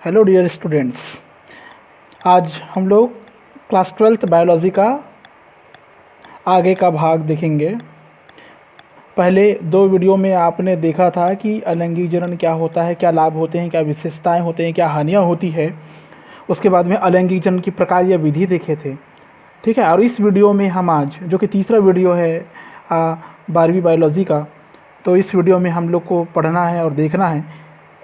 Hello dear students, आज हम लोग क्लास 12th बायोलॉजी का आगे का भाग देखेंगे। पहले दो वीडियो में आपने देखा था कि अलैंगिक जनन क्या होता है, क्या लाभ होते हैं, क्या विशेषताएं होते हैं, क्या हानियां होती है। उसके बाद में अलैंगिक जनन की प्रकार या विधि देखे थे, ठीक है। और इस वीडियो में हम आज, जो कि तीसरा वीडियो है 12वीं बायोलॉजी का, तो इस वीडियो में हम लोग को पढ़ना है और देखना है।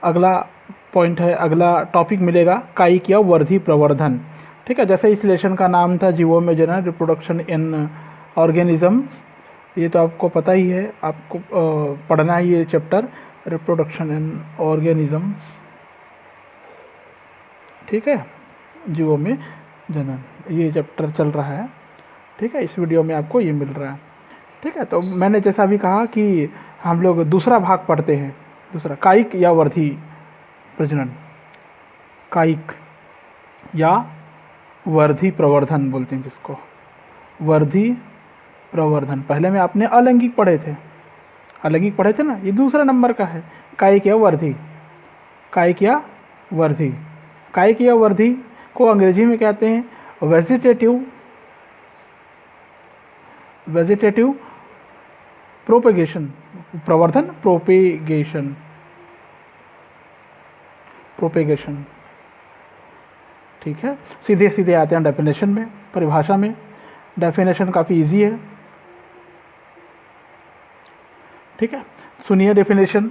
अगला पॉइंट है, अगला टॉपिक मिलेगा कायिक या वर्धी प्रवर्धन, ठीक है। जैसे इस लेसन का नाम था जीवों में जनन, रिप्रोडक्शन इन ऑर्गेनिजम्स। ये तो आपको पता ही है, आपको पढ़ना ही ये चैप्टर, रिप्रोडक्शन इन ऑर्गेनिजम्स, ठीक है। जीवों में जनन ये चैप्टर चल रहा है, ठीक है। इस वीडियो में आपको ये मिल रहा है, ठीक है। तो मैंने जैसा भी कहा कि हम लोग दूसरा भाग पढ़ते हैं। दूसरा कायिक या वर्धी प्रजनन, कायिक या वर्धी प्रवर्धन बोलते हैं जिसको, वर्धी प्रवर्धन। पहले में आपने अलैंगिक पढ़े थे, अलैंगिक पढ़े थे ना, ये दूसरा नंबर का है कायिक या वर्धी। कायिक या वर्धी, कायिक या वर्धी को अंग्रेजी में कहते हैं वेजिटेटिव प्रोपेगेशन, प्रवर्धन, प्रोपेगेशन, ठीक है। सीधे सीधे आते हैं डेफिनेशन में, परिभाषा में। डेफिनेशन काफ़ी इजी है, ठीक है। सुनिए डेफिनेशन।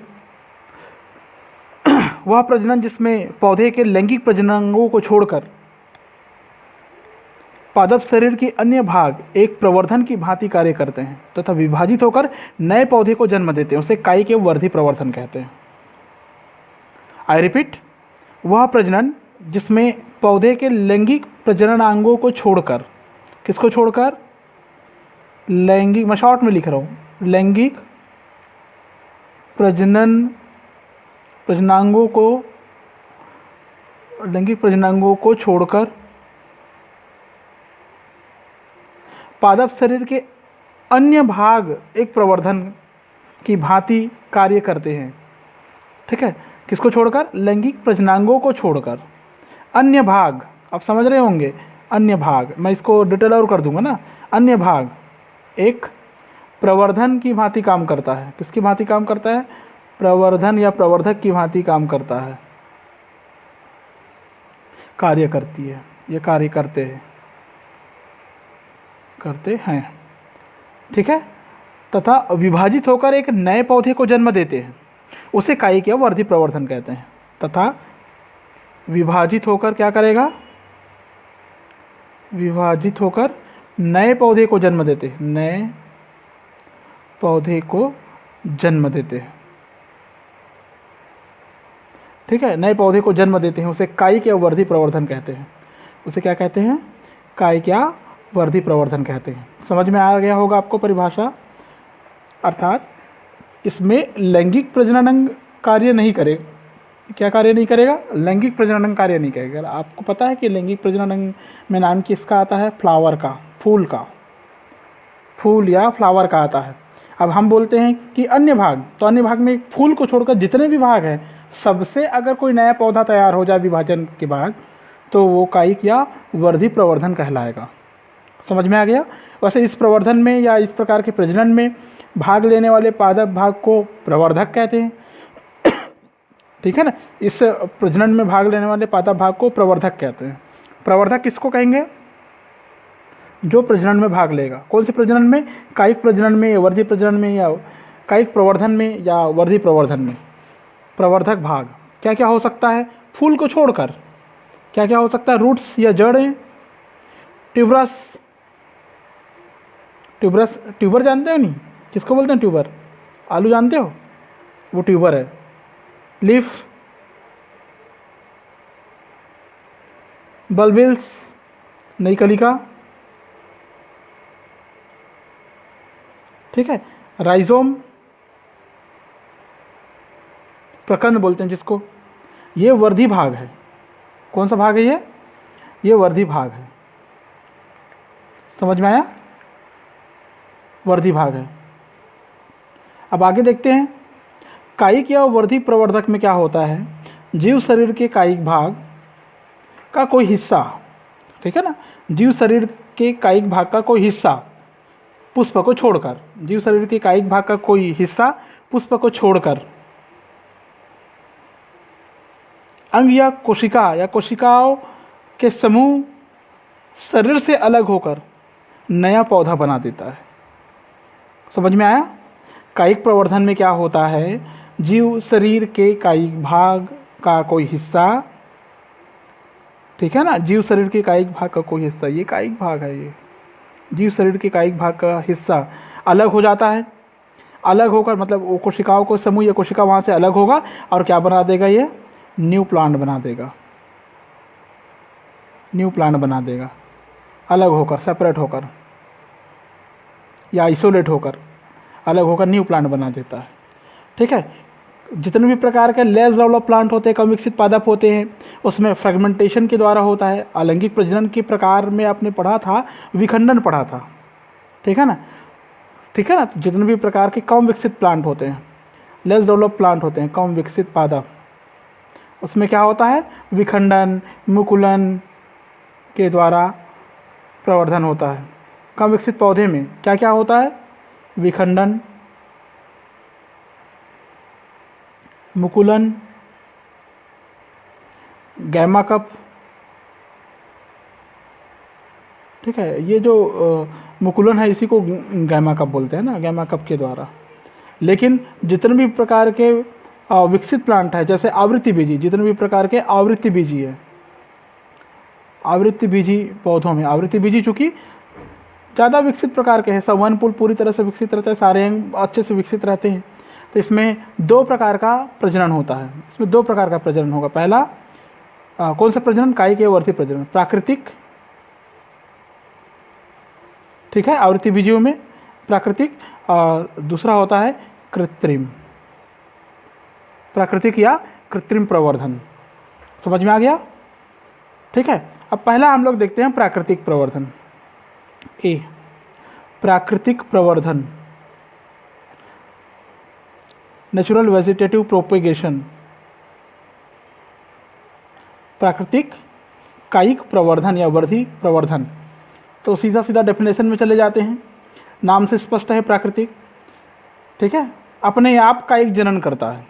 वह प्रजनन जिसमें पौधे के लैंगिक प्रजननांगों को छोड़कर पादप शरीर के अन्य भाग एक प्रवर्धन की भांति कार्य करते हैं तथा विभाजित होकर नए पौधे को जन्म देते हैं, उसे कायिक या वर्धी प्रवर्धन कहते हैं। आई रिपीट, वह प्रजनन जिसमें पौधे के लैंगिक प्रजननांगों को छोड़कर, किसको छोड़कर? लैंगिक, मैं शॉर्ट में लिख रहा हूँ, लैंगिक प्रजननांगों को छोड़कर पादप शरीर के अन्य भाग एक प्रवर्धन की भांति कार्य करते हैं, ठीक है। किसको छोड़कर? लैंगिक प्रजननांगों को छोड़कर अन्य भाग, आप समझ रहे होंगे, अन्य भाग, मैं इसको डिटेल और कर दूंगा ना। अन्य भाग एक प्रवर्धन की भांति काम करता है। किसकी भांति काम करता है? प्रवर्धन या प्रवर्धक की भांति काम करता है, कार्य करती है, ये कार्य करते हैं, ठीक है। तथा विभाजित होकर एक नए पौधे को जन्म देते हैं, उसे कायिक या वर्धी प्रवर्धन कहते हैं। तथा विभाजित होकर क्या करेगा? विभाजित होकर नए पौधे को जन्म देते हैं, नए पौधे को जन्म देते हैं, ठीक है। नए पौधे को जन्म देते हैं, उसे कायिक या वर्धी प्रवर्धन कहते हैं। उसे क्या कहते हैं? कायिक या वर्धी प्रवर्धन कहते हैं। समझ में आ गया होगा आपको परिभाषा। अर्थात इसमें लैंगिक प्रजनन कार्य नहीं करेगा। क्या कार्य नहीं करेगा? लैंगिक प्रजनन कार्य नहीं करेगा। आपको पता है कि लैंगिक प्रजनन में नाम किसका आता है? फ्लावर का, फूल का, फूल या फ्लावर का आता है। अब हम बोलते हैं कि अन्य भाग, तो अन्य भाग में फूल को छोड़कर जितने भी भाग हैं, सबसे अगर कोई नया पौधा तैयार हो जाए विभाजन के बाद, तो वो कायिक या वर्धी प्रवर्धन कहलाएगा। समझ में आ गया? वैसे इस प्रवर्धन में या इस प्रकार के प्रजनन में भाग लेने वाले पादप भाग को प्रवर्धक कहते हैं, ठीक है ना। इस प्रजनन में भाग लेने वाले पादप भाग को प्रवर्धक कहते हैं। प्रवर्धक किसको कहेंगे? जो प्रजनन में भाग लेगा। कौन से प्रजनन में? कायिक प्रजनन में या वर्धी प्रजनन में, या कायिक प्रवर्धन में या वर्धी प्रवर्धन में। प्रवर्धक भाग क्या क्या हो सकता है? फूल को छोड़कर क्या क्या हो सकता है? रूट्स या जड़ें, ट्यूबर जानते हो? नहीं, किसको बोलते हैं ट्यूबर? आलू जानते हो? वो ट्यूबर है। लीफ, बल्बिल्स, नई कलिका, ठीक है। राइजोम, प्रकंद बोलते हैं जिसको, ये वर्धी भाग है। कौन सा भाग है ये वर्धी भाग है। समझ में आया? वर्धी भाग है। अब आगे देखते हैं कायिक या वर्धी प्रवर्धक में क्या होता है। जीव शरीर के कायिक भाग का कोई हिस्सा, ठीक है ना, जीव शरीर के कायिक भाग का कोई हिस्सा पुष्प को छोड़कर, जीव शरीर के कायिक भाग का कोई हिस्सा पुष्प को छोड़कर अंग या कोशिकाओं के समूह शरीर से अलग होकर नया पौधा बना देता है। समझ में आया? कायिक प्रवर्धन में क्या होता है, जीव शरीर के कायिक भाग का कोई हिस्सा, ठीक है ना, जीव शरीर के कायिक भाग का कोई हिस्सा, ये कायिक भाग है, ये जीव शरीर के कायिक भाग का हिस्सा अलग हो जाता है। अलग होकर मतलब वो कोशिकाओं को समूह या कोशिका वहाँ से अलग होगा और क्या बना देगा, ये न्यू प्लांट बना देगा, न्यू प्लांट बना देगा, अलग होकर, सेपरेट होकर या आइसोलेट होकर, अलग होकर न्यू प्लांट बना देता है। ठीक है, जितने भी प्रकार के लेस डेवलप प्लांट होते हैं, कम विकसित पादप होते हैं, उसमें फ्रेगमेंटेशन के द्वारा होता है। अलैंगिक प्रजनन के प्रकार में आपने पढ़ा था, विखंडन पढ़ा था, ठीक है ना, ठीक है ना। तो जितने भी प्रकार के कम विकसित प्लांट होते हैं, लेस डेवलप प्लांट होते हैं, कम विकसित पादप, उसमें क्या होता है, विखंडन, मुकुलन के द्वारा प्रवर्धन होता है। कम विकसित पौधे में क्या क्या होता है, विखंडन, मुकुलन, गैमा कप, ठीक है। ये जो मुकुलन है इसी को गैमा कप बोलते हैं ना, गैमा कप के द्वारा। लेकिन जितने भी प्रकार के विकसित प्लांट है, जैसे आवृत्ति बीजी, जितने भी प्रकार के आवृत्ति बीजी है, आवृत्ति बीजी पौधों में, आवृत्ति बीजी चूँकि ज़्यादा विकसित प्रकार के हैं, सवन पुल पूरी तरह से विकसित रहता है, सारे अंग अच्छे से विकसित रहते हैं, तो इसमें दो प्रकार का प्रजनन होता है। इसमें दो प्रकार का प्रजनन होगा। पहला कौन सा प्रजनन, कायिक एवं वर्ती प्रजनन, प्राकृतिक, ठीक है, आवृत्ति बीजियों में प्राकृतिक, और दूसरा होता है कृत्रिम, प्राकृतिक या कृत्रिम प्रवर्धन। समझ में आ गया? ठीक है। अब पहला हम लोग देखते हैं प्राकृतिक प्रवर्धन। ए, प्राकृतिक प्रवर्धन, नेचुरल वेजिटेटिव प्रोपेगेशन, प्राकृतिक कायिक प्रवर्धन या वर्धी प्रवर्धन। तो सीधा सीधा डेफिनेशन में चले जाते हैं, नाम से स्पष्ट है प्राकृतिक, ठीक है, अपने आप कायिक जनन करता है।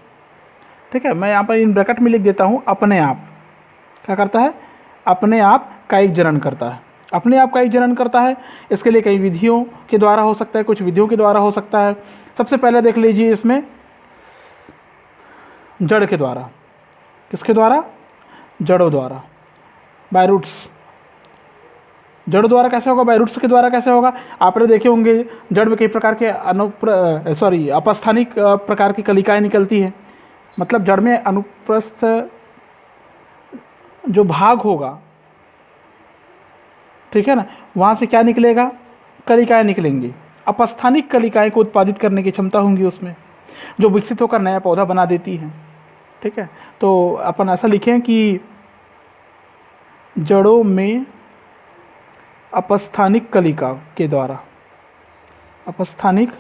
ठीक है, मैं यहाँ पर इन ब्रैकेट में लिख देता हूँ, अपने आप क्या करता है, अपने आप कायिक जनन करता है। अपने आप कायिक जनन करता है, इसके लिए कई विधियों के द्वारा हो सकता है, कुछ विधियों के द्वारा हो सकता है। सबसे पहले देख लीजिए इसमें जड़ के द्वारा, किसके द्वारा, जड़ों द्वारा, बाय रूट्स। जड़ द्वारा कैसे होगा, बाय रूट्स के द्वारा कैसे होगा, आपने देखे होंगे जड़ में कई प्रकार के अपस्थानिक प्रकार की कलिकाएं निकलती हैं। मतलब जड़ में अनुप्रस्थ जो भाग होगा, ठीक है ना, वहाँ से क्या निकलेगा, कलिकाएं निकलेंगी। अपस्थानिक कलिकाएं को उत्पादित करने की क्षमता होंगी उसमें, जो विकसित होकर नया पौधा बना देती हैं। ठीक है, तो अपन ऐसा लिखें कि जड़ों में अपस्थानिक कलिका के द्वारा, अपस्थानिक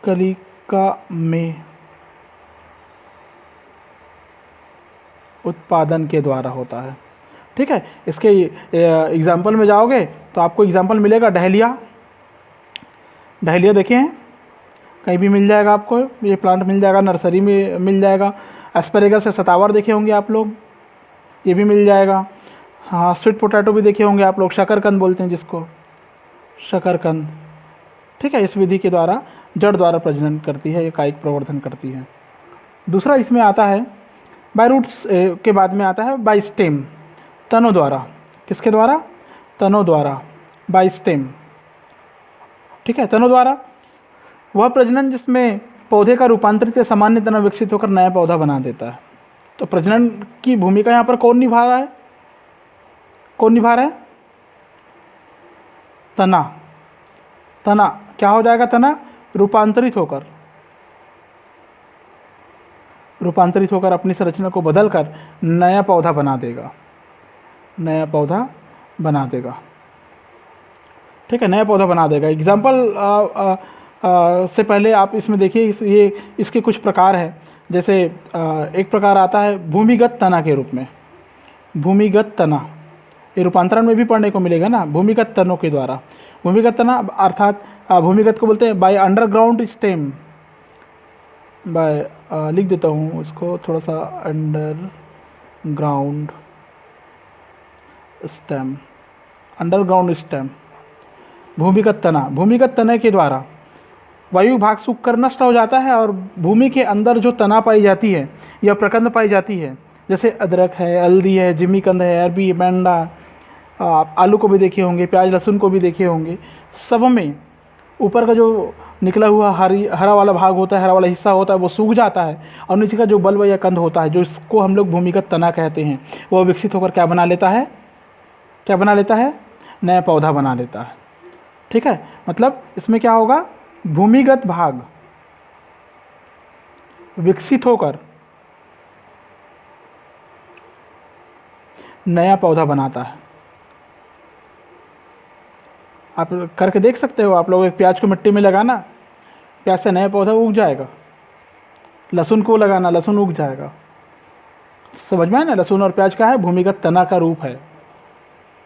कलिका में उत्पादन के द्वारा होता है। ठीक है, इसके एग्जाम्पल में जाओगे तो आपको एग्जाम्पल मिलेगा डहलिया। डहलिया देखे हैं, कहीं भी मिल जाएगा आपको, ये प्लांट मिल जाएगा, नर्सरी में मिल जाएगा। एस्पेरेगस से सतावर देखे होंगे आप लोग, ये भी मिल जाएगा। हाँ, स्वीट पोटैटो भी देखे होंगे आप लोग, शकरकंद बोलते हैं जिसको, शकरकंद। ठीक है, इस विधि के द्वारा जड़ द्वारा प्रजनन करती है, ये कायिक प्रवर्धन करती है। दूसरा इसमें आता है बाय रूट्स के बाद में आता है बाय स्टेम, तनों द्वारा। किसके द्वारा, तनों द्वारा, बाय स्टेम। ठीक है, तनों द्वारा वह प्रजनन जिसमें पौधे का रूपांतरित या सामान्य तना विकसित होकर नया पौधा बना देता है। तो प्रजनन की भूमिका यहाँ पर कौन निभा रहा है, कौन निभा रहा है, तना। तना क्या हो जाएगा, तना रूपांतरित होकर, रूपांतरित होकर अपनी संरचना को बदलकर नया पौधा बना देगा, नया पौधा बना देगा। ठीक है, नया पौधा बना देगा। एग्जाम्पल से पहले आप इसमें देखिए, ये इसके कुछ प्रकार हैं। जैसे एक प्रकार आता है भूमिगत तना के रूप में, भूमिगत तना, ये रूपांतरण में भी पढ़ने को मिलेगा ना, भूमिगत तनों के द्वारा। भूमिगत तना अर्थात भूमिगत को बोलते हैं बाय अंडरग्राउंड स्टेम, बाय लिख देता हूँ इसको थोड़ा सा, अंडरग्राउंड स्टेम, अंडरग्राउंड स्टेम, भूमिगत तना। भूमिगत तने के द्वारा वायु भाग सूख कर नष्ट हो जाता है और भूमि के अंदर जो तना पाई जाती है या प्रकंद पाई जाती है, जैसे अदरक है, हल्दी है, जिमीकंद है, अरबी, बैंडा, आप आलू को भी देखे होंगे, प्याज लहसुन को भी देखे होंगे, सब में ऊपर का जो निकला हुआ हरा वाला भाग होता है, हरा वाला हिस्सा होता है, वो सूख जाता है और नीचे का जो बल्ब या कंद होता है, जो इसको हम लोग भूमिगत तना कहते हैं, वो विकसित होकर क्या बना लेता है, क्या बना लेता है, नया पौधा बना लेता है। ठीक है, मतलब इसमें क्या होगा, भूमिगत भाग विकसित होकर नया पौधा बनाता है। आप करके देख सकते हो, आप लोग एक प्याज को मिट्टी में लगाना, प्याज से नया पौधा उग जाएगा। लहसुन को लगाना, लहसुन उग जाएगा। समझ में आया ना, लहसुन और प्याज का है, भूमिगत तना का रूप है।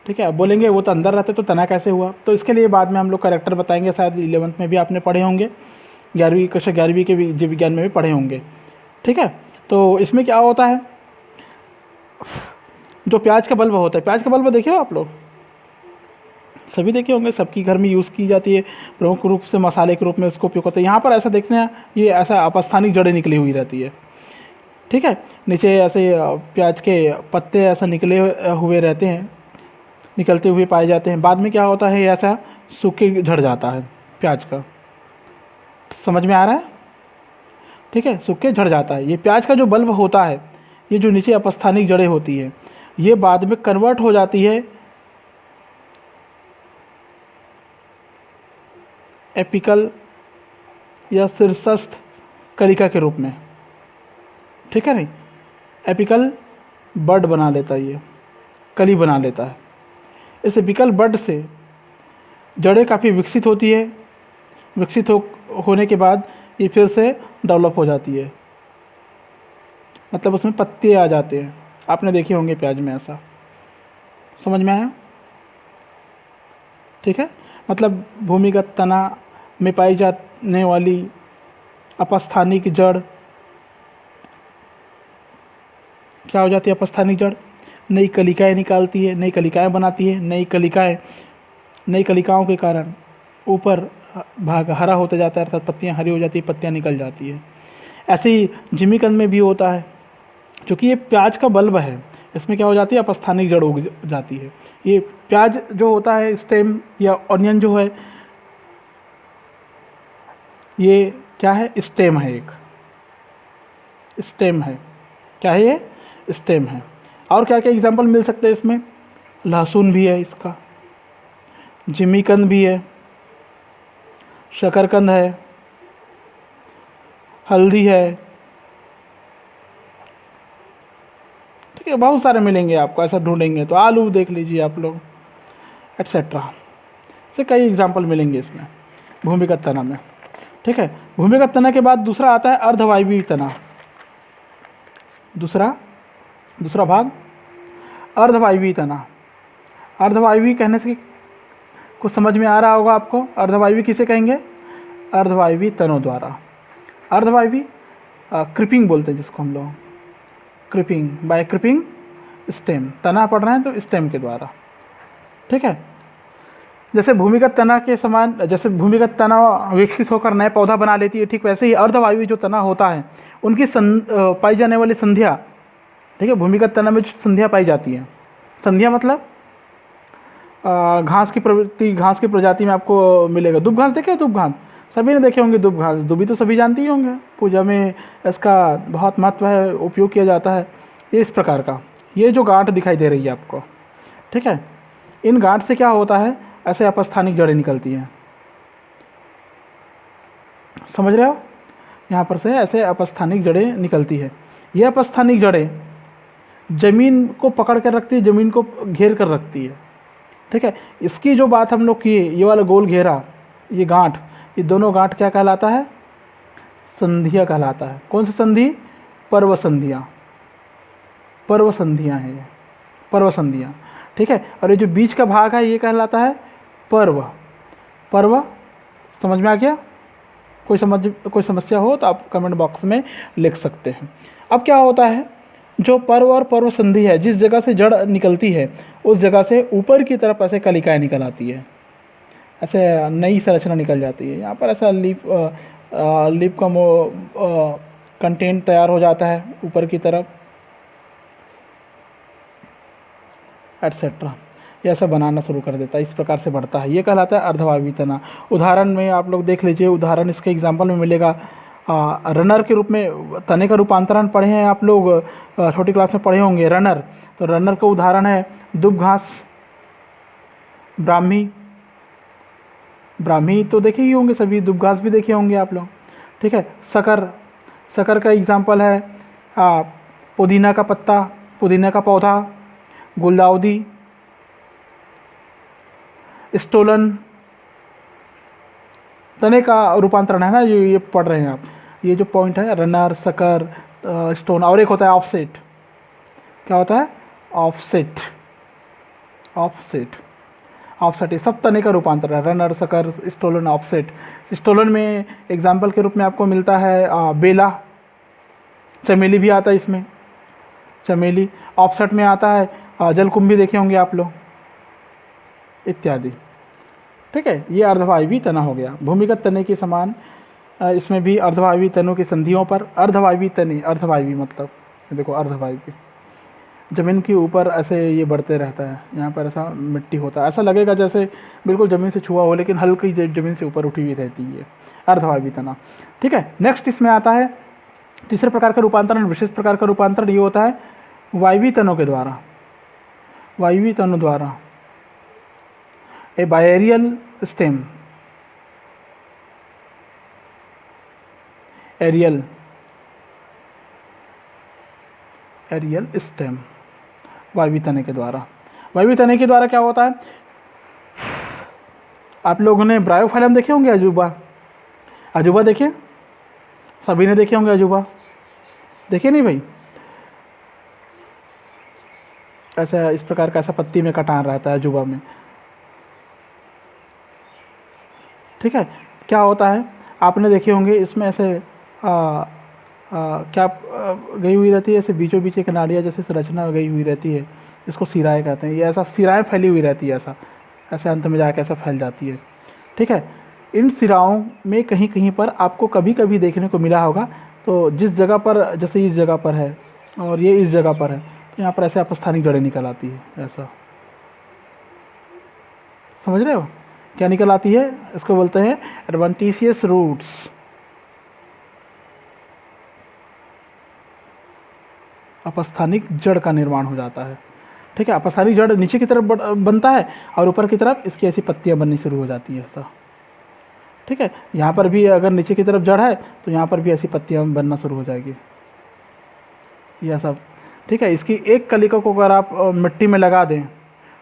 ठीक है, अब बोलेंगे वो तो अंदर रहते तो तना कैसे हुआ, तो इसके लिए बाद में हम लोग कैरेक्टर बताएंगे, शायद 11th में भी आपने पढ़े होंगे, 11वीं कक्षा 11वीं के जीव विज्ञान में भी पढ़े होंगे। ठीक है, तो इसमें क्या होता है, जो प्याज का बल्ब होता है, प्याज का बल्ब देखे हो आप लोग, सभी देखे होंगे, सबकी घर में यूज़ की जाती है, प्रमुख रूप से मसाले के रूप में उसको उपयोग होता है। यहाँ पर ऐसा देखते हैं, ये ऐसा अपस्थानिक जड़ें निकली हुई रहती है। ठीक है, नीचे ऐसे प्याज के पत्ते ऐसा निकले हुए रहते हैं, निकलते हुए पाए जाते हैं। बाद में क्या होता है, ऐसा सूख के झड़ जाता है प्याज का। समझ में आ रहा है? ठीक है, सूख के झड़ जाता है। ये प्याज का जो बल्ब होता है, ये जो नीचे अपस्थानिक जड़ें होती है, ये बाद में कन्वर्ट हो जाती है एपिकल या शीर्षस्थ कलिका के रूप में। ठीक है, नहीं, एपिकल बड बना लेता है, ये कली बना लेता है। इस एपिकल बड से जड़ें काफ़ी विकसित होती है, विकसित होने के बाद ये फिर से डेवलप हो जाती है, मतलब उसमें पत्ते आ जाते हैं। आपने देखे होंगे प्याज में ऐसा। समझ में आया? ठीक है, मतलब भूमिगत तना में पाई जाने वाली अपस्थानिक जड़ क्या हो जाती है, अपस्थानिक जड़ नई कलिकाएं निकालती है, नई कलिकाएं बनाती है। नई कलिकाओं के कारण ऊपर भाग हरा होता जाता है, अर्थात पत्तियां हरी हो जाती है, पत्तियां निकल जाती है। ऐसे ही जिमीकंद में भी होता है, क्योंकि ये प्याज का बल्ब है, इसमें क्या हो जाती है, अपस्थानिक जड़ उग जाती है। ये प्याज जो होता है, स्टेम या ऑनियन जो है, ये क्या है, स्टेम है, एक स्टेम है। क्या है ये? स्टेम है। और क्या क्या एग्जाम्पल मिल सकते हैं इसमें? लहसुन भी है इसका, जिमीकंद भी है, शकरकंद है, हल्दी है। ठीक है, बहुत सारे मिलेंगे आपको, ऐसा ढूंढेंगे तो। आलू देख लीजिए आप लोग, एट्सेट्रा, से कई एग्जाम्पल मिलेंगे इसमें भूमिगत तना में। ठीक है, भूमिगत तना के बाद दूसरा आता है अर्धवायवीय तना। दूसरा भाग अर्धवायवीय तना। अर्धवायवीय कहने से कुछ समझ में आ रहा होगा आपको। अर्धवायवीय किसे कहेंगे? अर्धवायवीय तनों द्वारा। अर्धवायवीय क्रिपिंग बोलते हैं जिसको हम लोग, क्रिपिंग, बाय क्रिपिंग स्टेम। तना पढ़ रहे हैं तो स्टेम के द्वारा। ठीक है, जैसे भूमिगत तना के समान, जैसे भूमिगत तना विकसित होकर नए पौधा बना लेती है, ठीक वैसे ही अर्धवायवीय जो तना होता है, उनकी पाई जाने वाली संध्या, ठीक है, भूमिगत तना में जो संध्या पाई जाती है, संध्या मतलब घास की प्रवृत्ति, घास की प्रजाति में आपको मिलेगा। दुब घास देखे? दुब घास सभी ने देखे होंगे। दुब घास, दुबी तो सभी जानते ही होंगे, पूजा में इसका बहुत महत्व है, उपयोग किया जाता है। ये इस प्रकार का, ये जो गांठ दिखाई दे रही है आपको, ठीक है, इन गांठ से क्या होता है, ऐसे अपस्थानिक जड़ें निकलती हैं। समझ रहे हो? यहाँ पर से ऐसे अपस्थानिक जड़ें निकलती है। ये अपस्थानिक जड़ें जमीन को पकड़ कर रखती है, जमीन को घेर कर रखती है। ठीक है, इसकी जो बात हम लोग किए, ये वाला गोल घेरा, ये गांठ, ये दोनों गांठ क्या कहलाता है? संधिया कहलाता है। कौन सी संधि? पर्व संधियाँ, पर्व संधियाँ हैं ये, पर्व संधियाँ, ठीक है। और ये जो बीच का भाग है ये कहलाता है पर्व। पर्व समझ में आ गया? कोई समस्या हो तो आप कमेंट बॉक्स में लिख सकते हैं। अब क्या होता है, जो पर्व और पर्व संधि है, जिस जगह से जड़ निकलती है उस जगह से ऊपर की तरफ ऐसे कलिकाएँ निकल आती है, ऐसे नई संरचना निकल जाती है। यहाँ पर ऐसा लीफ का कंटेंट तैयार हो जाता है ऊपर की तरफ, एटसेट्रा। ये ऐसा बनाना शुरू कर देता है, इस प्रकार से बढ़ता है, ये कहलाता है अर्धवायवीय तना। उदाहरण में आप लोग देख लीजिए, उदाहरण इसके एग्जाम्पल में मिलेगा। रनर के रूप में तने का रूपांतरण पढ़े हैं आप लोग, छोटी क्लास में पढ़े होंगे रनर। तो रनर का उदाहरण है दुब घास, ब्राह्मी। ब्राह्मी तो देखे ही होंगे सभी, दुब घास भी देखे होंगे आप लोग, ठीक है। सकर, सकर का एग्जाम्पल है पुदीना का पत्ता, पुदीना का पौधा, गुलदाउदी, स्टोलन। तने का रूपांतरण है ना, ये पढ़ रहे हैं आप, ये जो पॉइंट है रनर, सकर, स्टोन। और एक होता है ऑफसेट। क्या होता है? Offset, offset, offset. ये सब तने का रूपांतरण है, runner, sucker, stolon, offset. Stolon में एग्जाम्पल के रूप में आपको मिलता है बेला, चमेली भी आता है इसमें, चमेली। ऑफसेट में आता है जलकुंभी, देखे होंगे आप लोग, इत्यादि, ठीक है। ये अर्धवायवीय तना हो गया। भूमिगत तने के समान इसमें भी अर्धवायवीय तनों की संधियों पर अर्धवायवीय तने, अर्धवायवीय मतलब देखो अर्धवायवीय, ज़मीन के ऊपर ऐसे ये बढ़ते रहता है। यहाँ पर ऐसा मिट्टी होता है, ऐसा लगेगा जैसे बिल्कुल ज़मीन से छुआ हो, लेकिन हल्की ज़मीन से ऊपर उठी हुई रहती है, अर्धवायवीय तना, ठीक है। नेक्स्ट इसमें आता है तीसरे प्रकार का रूपांतरण, विशेष प्रकार का रूपांतरण। ये होता है वायवीय तनों के द्वारा, वायवीय तनों द्वारा। ए बायरियल स्टेम, एरियल, एरियल स्टेम, वायवीय तने के द्वारा। वायवीय तने के द्वारा क्या होता है, आप लोगों ने ब्रायोफाइलम देखे होंगे, अजूबा, अजूबा देखे, सभी ने देखे होंगे अजूबा, देखे नहीं भाई? ऐसा इस प्रकार का ऐसा पत्ती में कटान रहता है अजूबा में, ठीक है। क्या होता है, आपने देखे होंगे इसमें ऐसे क्या गई हुई रहती है, ऐसे बीचों बीच एक नाड़िया जैसे संरचना गई हुई रहती है, इसको सिराएँ कहते हैं। ये ऐसा सिराएँ फैली हुई रहती है, ऐसा ऐसे अंत में जाके ऐसा फैल जाती है, ठीक है। इन सिराओं में कहीं कहीं पर आपको कभी कभी देखने को मिला होगा, तो जिस जगह पर, जैसे इस जगह पर है और ये इस जगह पर है, तो यहाँ पर ऐसे अपस्थानिक जड़ें निकल आती है, ऐसा, समझ रहे हो? क्या निकल आती है? इसको बोलते हैं एडवेंटिशियस रूट्स। अपस्थानिक जड़ का निर्माण हो जाता है, ठीक है। अपस्थानिक जड़ नीचे की तरफ बनता है और ऊपर की तरफ इसकी ऐसी पत्तियां बननी शुरू हो जाती है, ऐसा, ठीक है। यहाँ पर भी अगर नीचे की तरफ जड़ है तो यहाँ पर भी ऐसी पत्तियां बनना शुरू हो जाएगी, यह सब, ठीक है। इसकी एक कलिका को अगर आप मिट्टी में लगा दें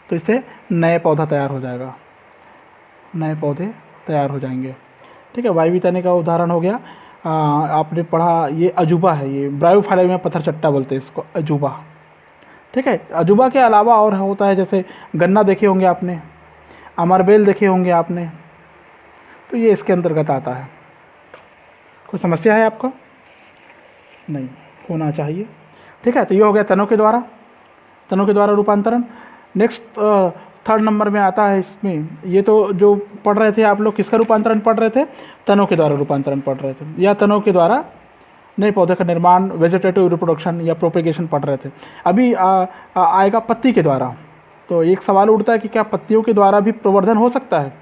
तो इससे नए पौधा तैयार हो जाएगा, नए पौधे तैयार हो जाएंगे, ठीक है। वायवीय तने का उदाहरण हो गया। आपने पढ़ा, ये अजूबा है, ये ब्रायोफाइलम में पत्थर चट्टा बोलते हैं इसको, अजूबा, ठीक है। अजूबा के अलावा और होता है, जैसे गन्ना देखे होंगे आपने, अमरबेल देखे होंगे आपने, तो ये इसके अंतर्गत आता है। कोई समस्या है आपको? नहीं होना चाहिए, ठीक है। तो ये हो गया तनों के द्वारा, तनों के द्वारा रूपांतरण। नेक्स्ट थर्ड नंबर में आता है इसमें, ये तो जो पढ़ रहे थे आप लोग, किसका रूपांतरण पढ़ रहे थे? तनों के द्वारा रूपांतरण पढ़ रहे थे, या तनों के द्वारा नए पौधे का निर्माण, वेजिटेटिव रिप्रोडक्शन या प्रोपेगेशन पढ़ रहे थे। अभी आएगा पत्ती के द्वारा। तो एक सवाल उठता है कि क्या पत्तियों के द्वारा भी प्रवर्धन हो सकता है?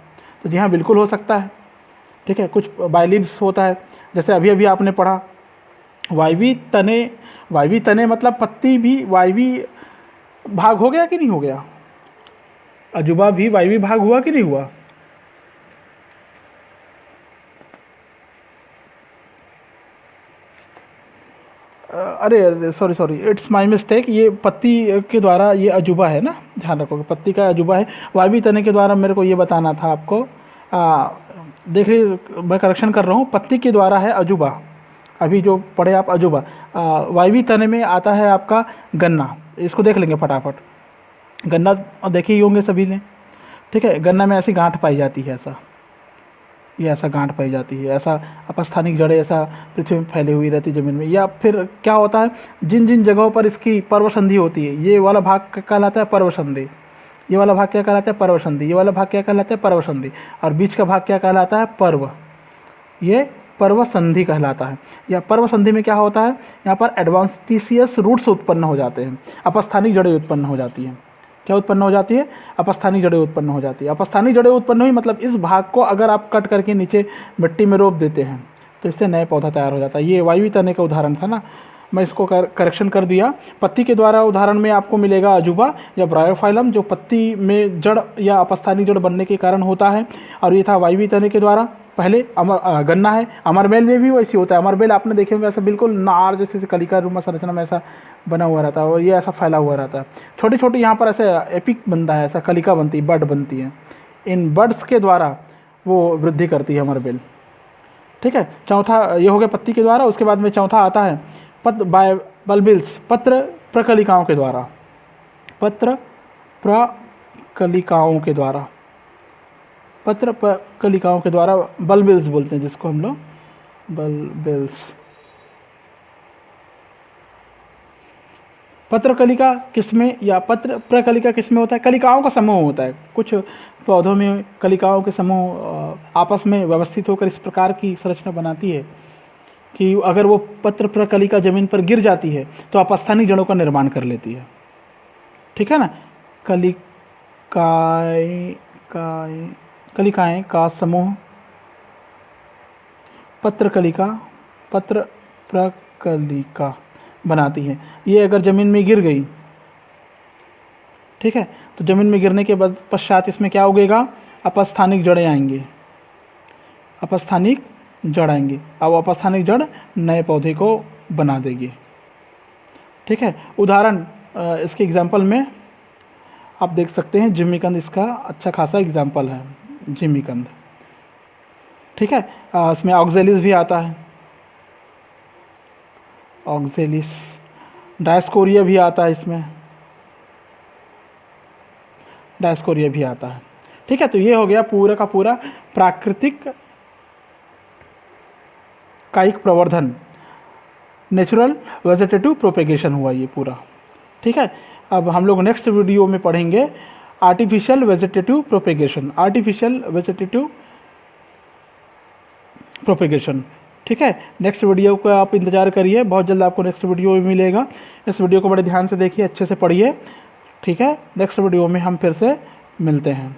तो जी हाँ, बिल्कुल हो सकता है, ठीक है। कुछ बायलिव्स होता है, जैसे अभी अभी आपने पढ़ा वायवीय तने, वायवीय तने मतलब पत्ती भी वायवीय भाग हो गया कि नहीं हो गया? अजूबा भी वायवीय भाग हुआ कि नहीं हुआ? अरे सॉरी, इट्स माय मिस्टेक। ये पत्ती के द्वारा ये अजूबा है ना, ध्यान रखोगे, पत्ती का अजूबा है। वायवीय तने के द्वारा मेरे को ये बताना था आपको। देखिए मैं करेक्शन कर रहा हूँ, पत्ती के द्वारा है अजूबा, अभी जो पढ़े आप अजूबा, वायवी तने में आता है आपका गन्ना। इसको देख लेंगे फटाफट। गन्ना देखे ही होंगे सभी ने, ठीक है। गन्ना में ऐसी गांठ पाई जाती है, ऐसा ये ऐसा गांठ पाई जाती है, ऐसा अपस्थानिक जड़ें ऐसा पृथ्वी में फैली हुई रहती ज़मीन में। या फिर क्या होता है, जिन जिन जगहों पर इसकी पर्वसंधि होती है, ये वाला भाग कहलाता है पर्वसंधि, ये वाला भाग क्या कहलाता है पर्वसंधि, ये वाला भाग क्या कहलाता है पर्वसंधि, और बीच का भाग क्या कहलाता है पर्व, ये पर्वसंधि कहलाता है। या पर्वसंधि में क्या होता है, यहाँ पर एडवांटिशियस रूट्स उत्पन्न हो जाते हैं, अपस्थानिक जड़ें उत्पन्न हो जाती हैं। क्या उत्पन्न हो जाती है, अपस्थानिक जड़ें उत्पन्न हो जाती है। अपस्थानिक जड़ें उत्पन्न हुई मतलब इस भाग को अगर आप कट करके नीचे मिट्टी में रोप देते हैं तो इससे नया पौधा तैयार हो जाता है। ये वायवी तने का उदाहरण था ना, मैं इसको करेक्शन कर दिया। पत्ती के द्वारा उदाहरण में आपको मिलेगा अजूबा या ब्रायोफाइलम, जो पत्ती में जड़ या अपस्थानिक जड़ बनने के कारण होता है, और ये था वायवी तने के द्वारा। पहले गन्ना है। अमरबेल में भी वैसे होता है। अमरबेल आपने देखे होंगे ऐसा बिल्कुल नार जैसे कलिका रूप संरचना में ऐसा बना हुआ रहता है, और ये ऐसा फैला हुआ रहता है। छोटी छोटी यहाँ पर ऐसे एपिक बनता है, ऐसा कलिका बनती है, बड बनती है। इन बड्स के द्वारा वो वृद्धि करती है अमरबेल, ठीक है। चौथा ये हो गया पत्ती के द्वारा। उसके बाद में चौथा आता है बल्बिल्स, पत्र प्रकलिकाओं के द्वारा, पत्र प्रकलिकाओं के द्वारा, पत्र प्रकलिकाओं के द्वारा बल्बिल्स बोलते हैं जिसको हम लोग, बल्बिल्स। पत्रकलिका किसमें या पत्र प्रकलिका किसमें होता है, कलिकाओं का समूह होता है। कुछ पौधों में कलिकाओं के समूह आपस में व्यवस्थित होकर इस प्रकार की संरचना बनाती है कि अगर वो पत्र प्रकलिका जमीन पर गिर जाती है तो अपस्थानिक जड़ों का निर्माण कर लेती है, ठीक है ना। कलिकाएं का समूह पत्रकलिका, पत्र प्रकलिका बनाती है। ये अगर ज़मीन में गिर गई, ठीक है, तो ज़मीन में गिरने के बाद पश्चात इसमें क्या उगेगा, अपस्थानिक जड़ें आएंगी, अपस्थानिक जड़ आएंगी। अब अपस्थानिक जड़ नए पौधे को बना देगी, ठीक है। उदाहरण इसके एग्जाम्पल में आप देख सकते हैं, जिमीकंद इसका अच्छा खासा एग्जाम्पल है, जिमीकंद, ठीक है। इसमें ऑक्जेलिस भी आता है, ऑक्जेलिस, डायस्कोरिया भी आता है, इसमें डायस्कोरिया भी आता है, ठीक है। तो ये हो गया पूरा का पूरा प्राकृतिक कायिक प्रवर्धन, नेचुरल वेजिटेटिव प्रोपेगेशन हुआ ये पूरा, ठीक है। अब हम लोग नेक्स्ट वीडियो में पढ़ेंगे artificial vegetative propagation, artificial vegetative propagation, ठीक है। नेक्स्ट वीडियो का आप इंतजार करिए, बहुत जल्द आपको नेक्स्ट वीडियो में मिलेगा। इस वीडियो को बड़े ध्यान से देखिए, अच्छे से पढ़िए, ठीक है। नेक्स्ट वीडियो में हम फिर से मिलते हैं।